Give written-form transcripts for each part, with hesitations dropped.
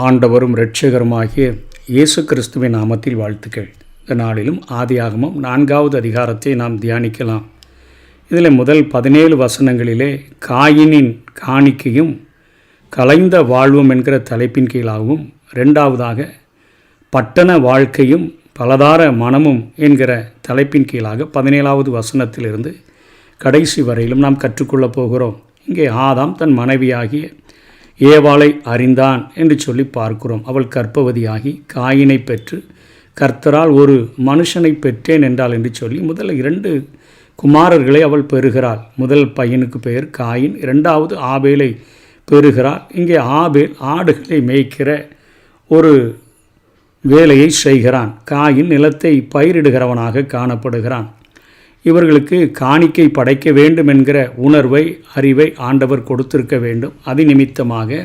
ஆண்டவரும் இரட்சகருமாகிய இயேசு கிறிஸ்துவின் நாமத்தில் வாழ்த்துக்கள். இந்த நாளிலும் ஆதியாகமம் 4வது அதிகாரத்தை நாம் தியானிக்கலாம். இதில் முதல் 17 வசனங்களிலே காயினின் காணிக்கையும் கலைந்த வாழ்வும் என்கிற தலைப்பின் கீழாகவும், இரண்டாவதாக பட்டண வாழ்க்கையும் பலதார மனமும் என்கிற தலைப்பின் கீழாக 17வது வசனத்திலிருந்து கடைசி வரையிலும் நாம் கற்றுக்கொள்ளப் போகிறோம். இங்கே ஆதாம் தன் மனைவியாகிய ஏவாளை அறிந்தான் என்று சொல்லி பார்க்கிறோம். அவள் கர்ப்பவதியாகி காயினை பெற்று கர்த்தரால் ஒரு மனுஷனை பெற்றேன் என்றாள் என்று சொல்லி முதல்ல 2 குமாரர்களை அவள் பெறுகிறாள். முதல் பையனுக்கு பெயர் காயின், இரண்டாவது ஆபேலை பெறுகிறாள். இங்கே ஆபேல் ஆடுகளை மேய்க்கிற ஒரு வேலையை செய்கிறான். காயின் நிலத்தை பயிரிடுகிறவனாக காணப்படுகிறான். இவர்களுக்கு காணிக்கை படைக்க வேண்டும் என்கிற உணர்வை, அறிவை ஆண்டவர் கொடுத்திருக்க வேண்டும். அது நிமித்தமாக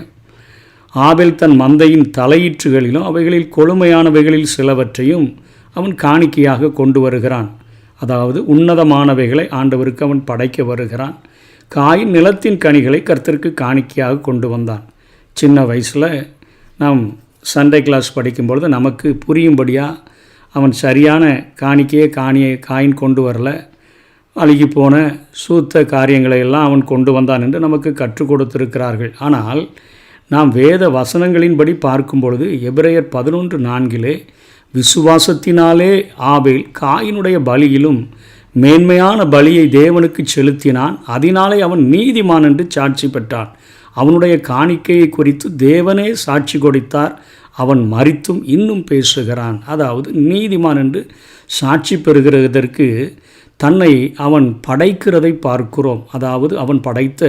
ஆபேல் தன் மந்தையின் தலையீற்றுகளிலும் அவைகளில் கொழுமையானவைகளில் சிலவற்றையும் அவன் காணிக்கையாக கொண்டு வருகிறான். அதாவது உன்னதமானவைகளை ஆண்டவருக்கு அவன் படைக்க வருகிறான். காயின் நிலத்தின் கனிகளை கர்த்தருக்கு காணிக்கையாக கொண்டு வந்தான். சின்ன வயசில் நாம் சண்டே கிளாஸ் படிக்கும்பொழுது நமக்கு புரியும்படியாக அவன் சரியான காயின் கொண்டு வரல, அழுகி போன சூத்த காரியங்களை எல்லாம் அவன் கொண்டு வந்தான் என்று நமக்கு கற்றுக் கொடுத்திருக்கிறார்கள். ஆனால் நாம் வேத வசனங்களின்படி பார்க்கும் பொழுது எபிரேயர் 11:4 விசுவாசத்தினாலே ஆபேல் காயினுடைய பலியிலும் மேன்மையான பலியை தேவனுக்கு செலுத்தினான், அதனாலே அவன் நீதிமான் என்று சாட்சி பெற்றான். அவனுடைய காணிக்கையை குறித்து தேவனே சாட்சி கொடுத்தார். அவன் மரித்தும் இன்னும் பேசுகிறான். அதாவது நீதிமான் என்று சாட்சி பெறுகிறதற்கு தன்னை அவன் படைக்கிறதை பார்க்கிறோம். அதாவது அவன் படைத்த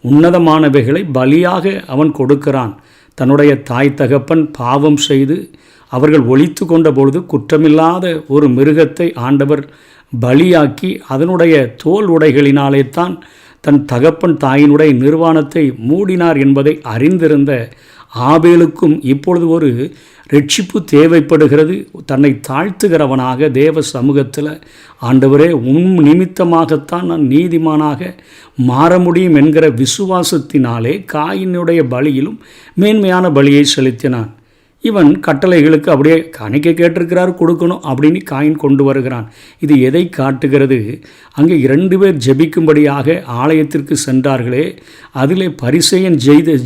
உன்னதமானவைகளை பலியாக அவன் கொடுக்கிறான். தன்னுடைய தாய் தகப்பன் பாவம் செய்து அவர்கள் ஒழித்து கொண்ட பொழுது குற்றமில்லாத ஒரு மிருகத்தை ஆண்டவர் பலியாக்கி அதனுடைய தோல் உடைகளினாலே தான் தன் தகப்பன் தாயினுடைய நிர்வாணத்தை மூடினார் என்பதை அறிந்திருந்த ஆபேலுக்கும் இப்பொழுது ஒரு ரட்சிப்பு தேவைப்படுகிறது. தன்னை தாழ்த்துகிறவனாக தேவ சமூகத்தில் ஆண்டவரே நிமித்தமாகத்தான் நான் நீதிமானாக மாற முடியும் என்கிற விசுவாசத்தினாலே காயினுடைய பலியிலும் மேன்மையான பலியை செலுத்தினான். இவன் கட்டளைகளுக்கு அப்படியே காணிக்கை கேட்டிருக்கிறார், கொடுக்கணும் அப்படின்னு காயின் கொண்டு வருகிறான். இது எதை காட்டுகிறது? அங்கே 2 பேர் ஜெபிக்கும்படியாக ஆலயத்திற்கு சென்றார்களே, அதிலே பரிசேயன்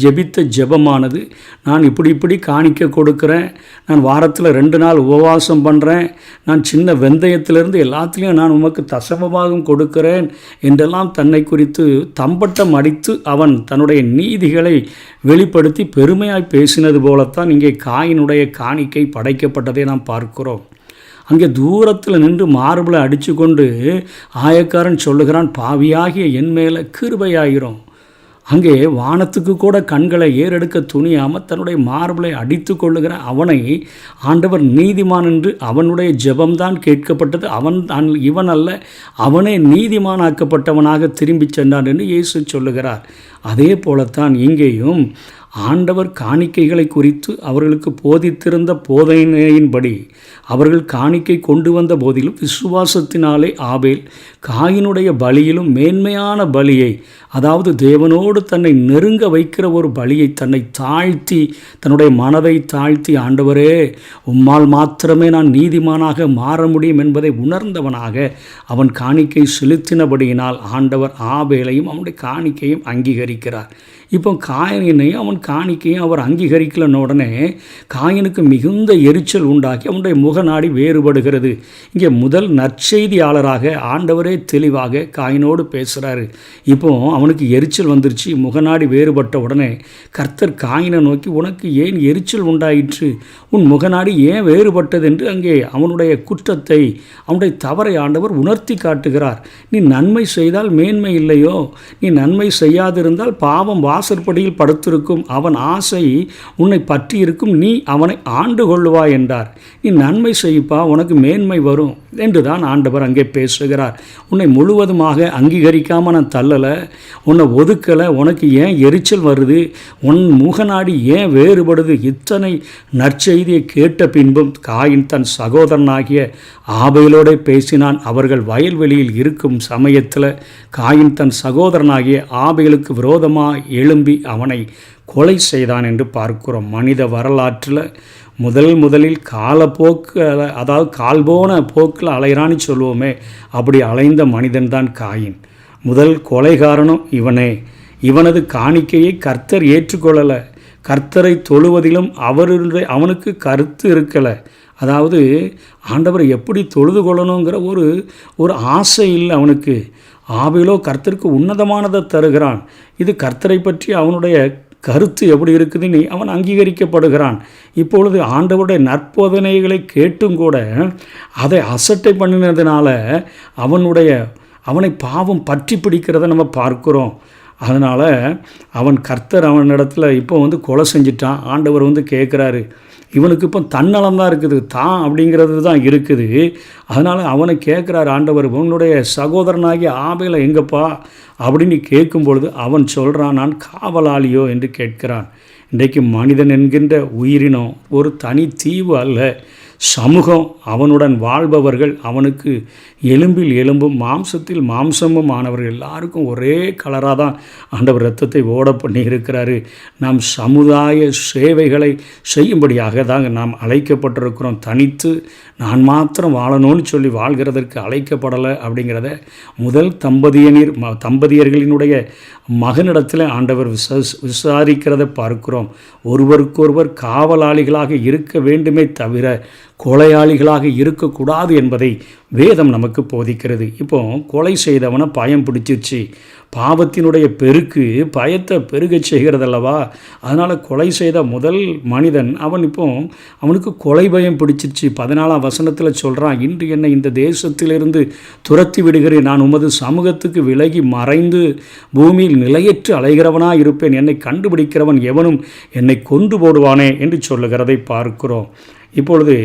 ஜெபித்த ஜெபமானது, நான் இப்படி காணிக்கை கொடுக்குறேன், நான் வாரத்தில் 2 நாள் உபவாசம் பண்ணுறேன், நான் சின்ன வெந்தயத்திலிருந்து எல்லாத்துலேயும் நான் உமக்கு தசமபாகம் கொடுக்கிறேன் என்றெல்லாம் தன்னை குறித்து தம்பட்டம் அடித்து அவன் தன்னுடைய நீதிகளை வெளிப்படுத்தி பெருமையாய் பேசினது போலத்தான் இங்கே காயினுடைய காணிக்கை படைக்கப்பட்டதை நாம் பார்க்கிறோம். அங்கே தூரத்தில் நின்று மார்பிளை அடித்து கொண்டு ஆயக்காரன் சொல்லுகிறான், பாவியாகிய என் மேலே கிருபையாயிரும். அங்கே வானத்துக்கு கூட கண்களை ஏறெடுக்க துணியாமல் தன்னுடைய மார்பிளை அடித்து கொள்ளுகிற அவனை ஆண்டவர் நீதிமான் என்று அவனுடைய ஜெபம்தான் கேட்கப்பட்டது. இவன் அல்ல, அவனே நீதிமானாக்கப்பட்டவனாக திரும்பி சென்றான் என்று இயேசு சொல்லுகிறார். அதே போலத்தான் இங்கேயும் ஆண்டவர் காணிக்கைகளை குறித்து அவர்களுக்கு போதித்திருந்த போதனையின்படி அவர்கள் காணிக்கை கொண்டு வந்த போதிலும் விசுவாசத்தினாலே ஆபேல் காயினுடைய பலியிலும் மேன்மையான பலியை, அதாவது தேவனோடு தன்னை நெருங்க வைக்கிற ஒரு பலியை தன்னை தாழ்த்தி, தன்னுடைய மனதை தாழ்த்தி, ஆண்டவரே உம்மால் மாத்திரமே நான் நீதிமானாக மாற முடியும் என்பதை உணர்ந்தவனாக அவன் காணிக்கை செலுத்தினபடியினால் ஆண்டவர் ஆபேலையும் அவனுடைய காணிக்கையும் அங்கீகரிக்கிறார். இப்போ காயினையும் அவன் காணிக்கையும் அவர் அங்கீகரிக்கலன உடனே காயினுக்கு மிகுந்த எரிச்சல் உண்டாக்கி அவனுடைய முகநாடி வேறுபடுகிறது. இங்கே முதல் நற்செய்தியாளராக ஆண்டவரே தெளிவாக காயினோடு பேசுகிறாரு. இப்போ அவனுக்கு எரிச்சல் வந்துருச்சு, முகநாடி வேறுபட்ட உடனே கர்த்தர் காயினை நோக்கி, உனக்கு ஏன் எரிச்சல் உண்டாயிற்று, உன் முகநாடி ஏன் வேறுபட்டது என்று அங்கே அவனுடைய குற்றத்தை, அவனுடைய தவறை ஆண்டவர் உணர்த்தி காட்டுகிறார். நீ நன்மை செய்தால் மேன்மை இல்லையோ, நீ நன்மை செய்யாதிருந்தால் பாவம் வாசற்படியில் படுத்திருக்கும், அவன் ஆசை உன்னை பற்றி இருக்கும், நீ அவனை ஆண்டு கொள்ளுவாய் என்றார். நீ நன்மை செய்ப்பா, உனக்கு மேன்மை வரும் என்றுதான் ஆண்டவர் அங்கே பேசுகிறார். உன்னை முழுவதுமாக அங்கீகரிக்காமல் நான் தள்ளலை, உன்னை ஒதுக்கலை, உனக்கு ஏன் எரிச்சல் வருது, உன் முகநாடி ஏன் வேறுபடுது? இத்தனை நற்செய்தியை கேட்ட பின்பும் காயின் தன் சகோதரனாகிய ஆபேலோட பேசினான். அவர்கள் வயல்வெளியில் இருக்கும் சமயத்தில் காயின் தன் சகோதரனாகிய ஆபேலுக்கு விரோதமாக எழும்பி அவனை கொலை செய்தான் என்று பார்க்கிறோம். மனித வரலாற்றில் முதலில் காலப்போக்கில், அதாவது கால்போன போக்கில் அலைகிறான்னு சொல்லுவோமே, அப்படி அலைந்த மனிதன்தான் காயின். முதல் கொலைகாரனும் இவனே. இவனது காணிக்கையை கர்த்தர் ஏற்றுக்கொள்ளலை. கர்த்தரை தொழுவதிலும் அவனுக்கு கருத்து இருக்கலை. அதாவது ஆண்டவரை எப்படி தொழுது கொள்ளணுங்கிற ஒரு ஆசை இல்லை அவனுக்கு. ஆபேலோ கர்த்தருக்கு உன்னதமானதை தருகிறான். இது கர்த்தரை பற்றி அவனுடைய கருத்து எப்படி இருக்குதுன்னு அவன் அங்கீகரிக்கப்படுகிறான். இப்பொழுது ஆண்டவருடைய நற்போதனைகளை கேட்டும் கூட அதை அசட்டை பண்ணினதுனால அவனை பாவம் பற்றி பிடிக்கிறத நம்ம பார்க்குறோம். அதனால் கர்த்தர் அவனிடத்தில் இப்போ கொலை செஞ்சிட்டான். ஆண்டவர் கேட்குறாரு, இவனுக்கு இப்போ தன்னலம் தான் இருக்குது, தான் அப்படிங்கிறது தான் இருக்குது. அதனால் அவனை கேட்குறாரு ஆண்டவர், உன்னுடைய சகோதரனாகிய ஆபேலை எங்கப்பா அப்படின்னு கேட்கும் பொழுது அவன் சொல்கிறான், நான் காவலாளியோ என்று கேட்கிறான். இன்றைக்கு மனிதன் என்கின்ற உயிரினம் ஒரு தனி தீவு அல்ல, சமூகம். அவனுடன் வாழ்பவர்கள் அவனுக்கு எலும்பில் எலும்பும் மாம்சத்தில் மாம்சமும் ஆனவர்கள். எல்லாருக்கும் ஒரே கலராக தான் ஆண்டவர் இரத்தத்தை ஓட பண்ணி இருக்கிறாரு. நாம் சமுதாய சேவைகளை செய்யும்படியாக தான் நாம் அழைக்கப்பட்டிருக்கிறோம். தனித்து நான் மாத்திரம் வாழணும்னு சொல்லி வாழ்கிறதற்கு அழைக்கப்படலை அப்படிங்கிறத முதல் தம்பதியர்களினுடைய மகனிடத்தில் ஆண்டவர் விசாரிக்கிறத பார்க்கிறோம். ஒருவருக்கொருவர் காவலாளிகளாக இருக்க வேண்டுமே தவிர கொலையாளிகளாக இருக்கக்கூடாது என்பதை வேதம் நமக்கு போதிக்கிறது. இப்போ கொலை செய்தவனை பயம் பிடிச்சிருச்சு. பாவத்தினுடைய பெருக்கு பயத்தை பெருகச் செய்கிறதல்லவா. அதனால் கொலை செய்த முதல் மனிதன் அவனுக்கு கொலை பயம் பிடிச்சிருச்சு. 14ஆம் வசனத்தில் சொல்கிறான், இன்று என்னை இந்த தேசத்திலிருந்து துரத்தி விடுகிறேன். நான் உமது சமூகத்துக்கு விலகி மறைந்து பூமியில் நிலையற்று அலைகிறவனாக இருப்பேன். என்னை கண்டுபிடிக்கிறவன் எவனும் என்னை கொண்டு போடுவானே என்று சொல்லுகிறதை பார்க்கிறோம். இப்பொழுது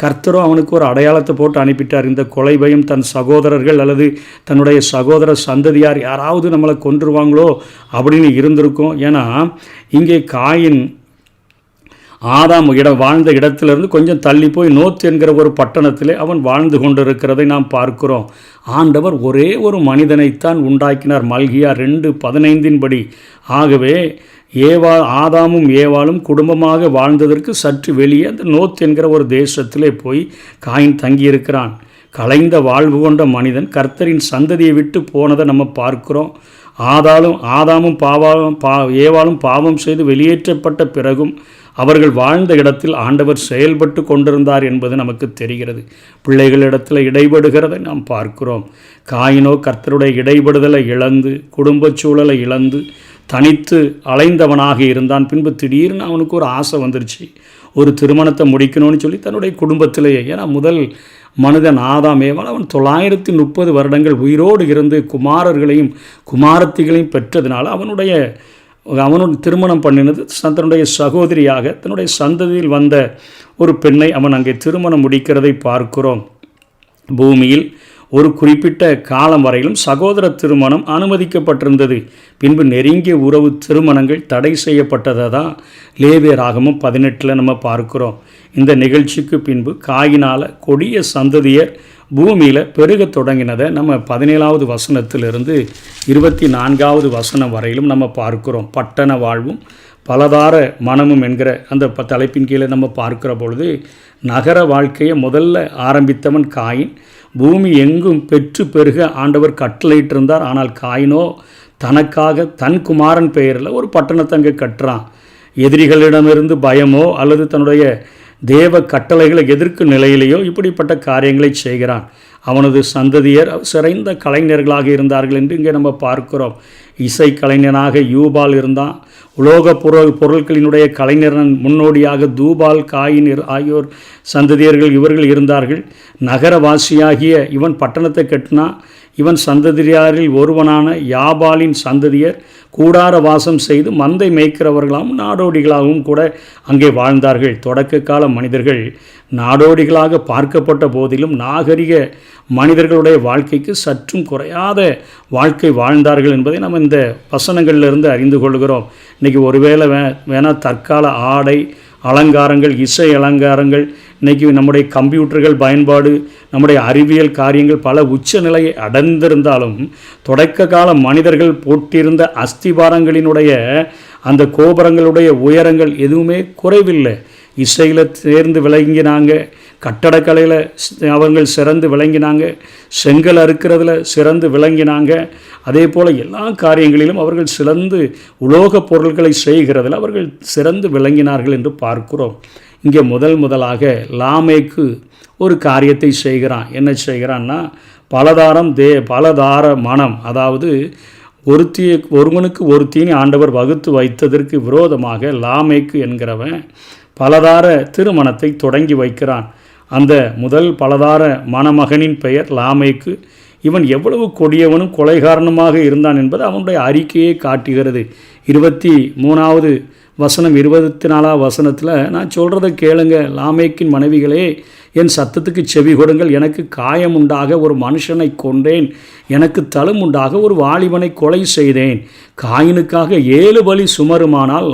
கர்த்தரோ அவனுக்கு ஒரு அடையாளத்தை போட்டு அனுப்பிட்டார். இந்த கொலை பயம் தன் சகோதரர்கள் அல்லது தன்னுடைய சகோதர சந்ததியார் யாராவது நம்மளை கொன்றுவாங்களோ அப்படின்னு இருந்திருக்கும். ஏன்னா இங்கே காயின் ஆதாம் வாழ்ந்த இடத்திலிருந்து கொஞ்சம் தள்ளி போய் நோத் என்கிற ஒரு பட்டணத்திலே அவன் வாழ்ந்து கொண்டிருக்கிறதை நாம் பார்க்கிறோம். ஆண்டவர் ஒரே ஒரு மனிதனைத்தான் உண்டாக்கினார். மல்கியா 2:15 ஆகவே ஆதாமும் ஏவாளும் குடும்பமாக வாழ்ந்ததற்கு சற்று வெளியே அந்த நோத் என்கிற ஒரு தேசத்திலே போய் காயின் தங்கியிருக்கிறான். கலைந்த வாழ்வு கொண்ட மனிதன் கர்த்தரின் சந்ததியை விட்டு போனதை நம்ம பார்க்கிறோம். ஆதாமும் ஏவாளும் பாவம் செய்து வெளியேற்றப்பட்ட பிறகும் அவர்கள் வாழ்ந்த இடத்தில் ஆண்டவர் செயல்பட்டு கொண்டிருந்தார் என்பது நமக்கு தெரிகிறது. பிள்ளைகளிடத்தில் இடைபடுகிறதை நாம் பார்க்கிறோம். காயினோ கர்த்தருடைய இடைபடுதலை இழந்து குடும்ப சூழலை இழந்து தனித்து அலைந்தவனாக இருந்தான். பின்பு திடீர்னு அவனுக்கு ஒரு ஆசை வந்துருச்சு, ஒரு திருமணத்தை முடிக்கணும்னு சொல்லி தன்னுடைய குடும்பத்திலேயே. ஏன்னா முதல் மனிதன் ஆதாம் ஏவாள் அவன் 930 வருடங்கள் உயிரோடு இருந்து குமாரர்களையும் குமாரத்திகளையும் பெற்றதுனால அவனுடைய திருமணம் பண்ணினது தன்னுடைய சகோதரியாக தன்னுடைய சந்ததியில் வந்த ஒரு பெண்ணை அவன் அங்கே திருமணம் முடிக்கிறதை பார்க்கிறோம். பூமியில் ஒரு குறிப்பிட்ட காலம் வரையிலும் சகோதர திருமணம் அனுமதிக்கப்பட்டிருந்தது. பின்பு நெருங்கிய உறவு திருமணங்கள் தடை செய்யப்பட்டதை தான் லேவியராகமம் 18 நம்ம பார்க்கிறோம். இந்த நிகழ்ச்சிக்கு பின்பு காயினால் கொடிய சந்ததியர் பூமியில் பெருக தொடங்கினதை நம்ம 17ஆவது வசனத்திலிருந்து 24ஆவது வசனம் வரையிலும் நம்ம பார்க்கிறோம். பட்டண வாழ்வும் பலதார மனமும் என்கிற அந்த தலைப்பின் கீழே நம்ம பார்க்கிற பொழுது நகர வாழ்க்கையை முதல்ல ஆரம்பித்தவன் காயின். பூமி எங்கும் பெற்று பெருக ஆண்டவர் கட்டளையிட்டிருந்தார். ஆனால் காயினோ தனக்காக தன் குமாரன் பெயரில் ஒரு பட்டணத்தை அங்கே கட்டுறான். எதிரிகளிடமிருந்து பயமோ அல்லது தன்னுடைய தேவ கட்டளைகளை எதிர்க்கும் நிலையிலேயோ இப்படிப்பட்ட காரியங்களை செய்கிறான். அவனது சந்ததியர் சிறந்த கலைஞர்களாக இருந்தார்கள் என்று இங்கே நம்ம பார்க்கிறோம். இசை கலைஞனாக யூபால் இருந்தான். உலோக பொருட்களினுடைய கலைஞரன் முன்னோடியாக தூபால் காயின் ஆகியோர் சந்ததியர்கள் இவர்கள் இருந்தார்கள். நகரவாசியாகிய இவன் பட்டணத்தை கட்டினா. இவன் சந்ததியாரில் ஒருவனான யாபாலின் சந்ததியர் கூடார வாசம் செய்து மந்தை மேய்க்கிறவர்களாகவும் நாடோடிகளாகவும் கூட அங்கே வாழ்ந்தார்கள். தொடக்க கால மனிதர்கள் நாடோடிகளாக பார்க்கப்பட்ட போதிலும் நாகரிக மனிதர்களுடைய வாழ்க்கைக்கு சற்றும் குறையாத வாழ்க்கை வாழ்ந்தார்கள் என்பதை நம்ம இந்த வசனங்களிலிருந்து அறிந்து கொள்கிறோம். இன்றைக்கி ஒருவேளை வேணால் தற்கால ஆடை அலங்காரங்கள் இசை அலங்காரங்கள் இன்றைக்கி நம்முடைய கம்ப்யூட்டர்கள் பயன்பாடு, நம்முடைய அறிவியல் காரியங்கள் பல உச்ச நிலையை அடைந்திருந்தாலும் தொடக்க கால மனிதர்கள் போட்டிருந்த அஸ்திபாரங்களினுடைய அந்த கோபுரங்களுடைய உயரங்கள் எதுவுமே குறைவில்லை. இசையில் சேர்ந்து விளங்கினாங்க, கட்டடக்கலையில் அவர்கள் சிறந்து விளங்கினாங்க, செங்கல் அறுக்கிறதுல சிறந்து விளங்கினாங்க. அதே போல் எல்லா காரியங்களிலும் அவர்கள் சிறந்து உலோகப் பொருட்களை செய்கிறதில் அவர்கள் சிறந்து விளங்கினார்கள் என்று பார்க்கிறோம். இங்கே முதலாக லாமேக்கு ஒரு காரியத்தை செய்கிறான். என்ன செய்கிறான்னா, பலதார மனம், அதாவது ஒருவனுக்கு ஒருத்தின்னு ஆண்டவர் வகுத்து வைத்ததற்கு விரோதமாக லாமேக்கு என்கிறவன் பலதார திருமணத்தை தொடங்கி வைக்கிறான். அந்த முதல் பலதார மணமகனின் பெயர் லாமேக்கு. இவன் எவ்வளவு கொடியவனும் கொலைகாரணமாக இருந்தான் என்பது அவனுடைய அறிக்கையை காட்டுகிறது. 23வது வசனம் 24வது வசனத்தில், நான் சொல்கிறத கேளுங்க, லாமேக்கின் மனைவிகளே, என் சத்தத்துக்கு செவி கொடுங்கள். எனக்கு காயம் உண்டாக ஒரு மனுஷனை கொன்றேன், எனக்கு தழும் உண்டாக ஒரு வாலிபனை கொலை செய்தேன். காயினுக்காக 7 பலி சுமருமானால்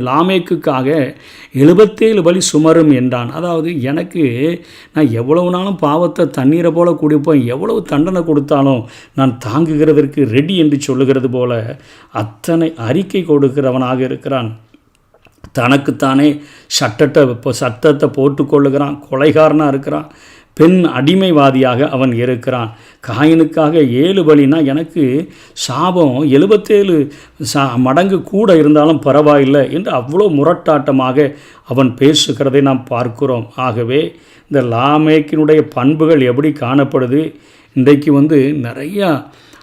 லாமேக்குக்காக 77 பலி சுமரும் என்றான். அதாவது நான் எவ்வளவு நாளும் பாவத்தை தண்ணீரை போல குடிப்பேன், எவ்வளவு தண்டனை கொடுத்தாலும் நான் தாங்குகிறதற்கு ரெடி என்று சொல்லுகிறது போல அத்தனை அறிக்கை கொடுக்கிறவனாக இருக்கிறான். தனக்குத்தானே சட்டத்தை போட்டுக்கொள்ளுகிறான், கொலைகாரனாக இருக்கிறான், பெண் அடிமைவாதியாக அவன் இருக்கிறான். காயினுக்காக 7 பலினா எனக்கு சாபம் 77 மடங்கு கூட இருந்தாலும் பரவாயில்லை என்று அவ்வளோ முரட்டாட்டமாக அவன் பேசுகிறதை நாம் பார்க்கிறோம். ஆகவே இந்த லாமேக்கினுடைய பண்புகள் எப்படி காணப்படுது? இன்றைக்கு நிறையா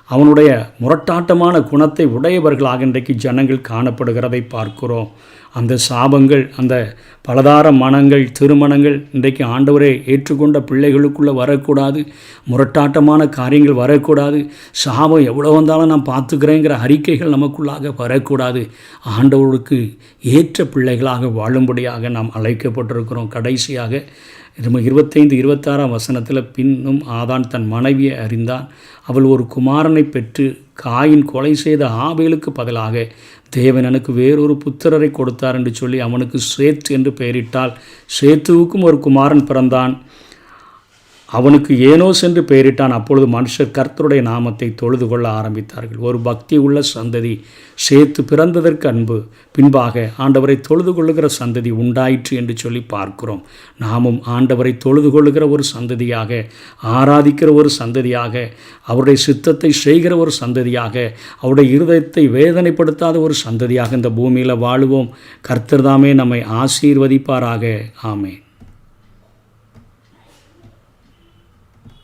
அவனுடைய முரட்டாட்டமான குணத்தை உடையவர்களாக இன்றைக்கு ஜனங்கள் காணப்படுகிறதை பார்க்கிறோம். அந்த சாபங்கள், அந்த பலதார மனங்கள், திருமணங்கள் இன்றைக்கு ஆண்டவரே ஏற்றுக்கொண்ட பிள்ளைகளுக்குள்ளே வரக்கூடாது. முரட்டாட்டமான காரியங்கள் வரக்கூடாது. சாபம் எவ்வளோ வந்தாலும் நான் பார்த்துக்கிறேங்கிற அறிக்கைகள் நமக்குள்ளாக வரக்கூடாது. ஆண்டவருக்கு ஏற்ற பிள்ளைகளாக வாழும்படியாக நாம் அழைக்கப்பட்டிருக்கிறோம். கடைசியாக 25-26 வசனத்தில், பின்னும் ஆதான் தன் மனைவியை அறிந்தான், அவள் ஒரு குமாரனை பெற்று காயின் கொலை செய்த ஆபேலுக்கு பதிலாக தேவன் எனக்கு வேறொரு புத்திரரை கொடுத்தார் என்று சொல்லி அவனுக்கு சேத் என்று பெயரிட்டாள். சேத்துவுக்கும் ஒரு குமாரன் பிறந்தான், அவனுக்கு ஏனோஸ் என்று பெயரிட்டான். அப்பொழுது மனுஷர் கர்த்தருடைய நாமத்தை தொழுது கொள்ள ஆரம்பித்தார்கள். ஒரு பக்தி உள்ள சந்ததி சேத்து பிறந்ததற்கு அன்பு பின்பாக ஆண்டவரை தொழுது கொள்ளுகிற சந்ததி உண்டாயிற்று என்று சொல்லி பார்க்கிறோம். நாமும் ஆண்டவரை தொழுது கொள்ளுகிற ஒரு சந்ததியாக, ஆராதிக்கிற ஒரு சந்ததியாக, அவருடைய சித்தத்தை செய்கிற ஒரு சந்ததியாக, அவருடைய இருதயத்தை வேதனைப்படுத்தாத ஒரு சந்ததியாக இந்த பூமியில் வாழுவோம். கர்த்தர் தாமே நம்மை ஆசீர்வதிப்பாராக. ஆமென்.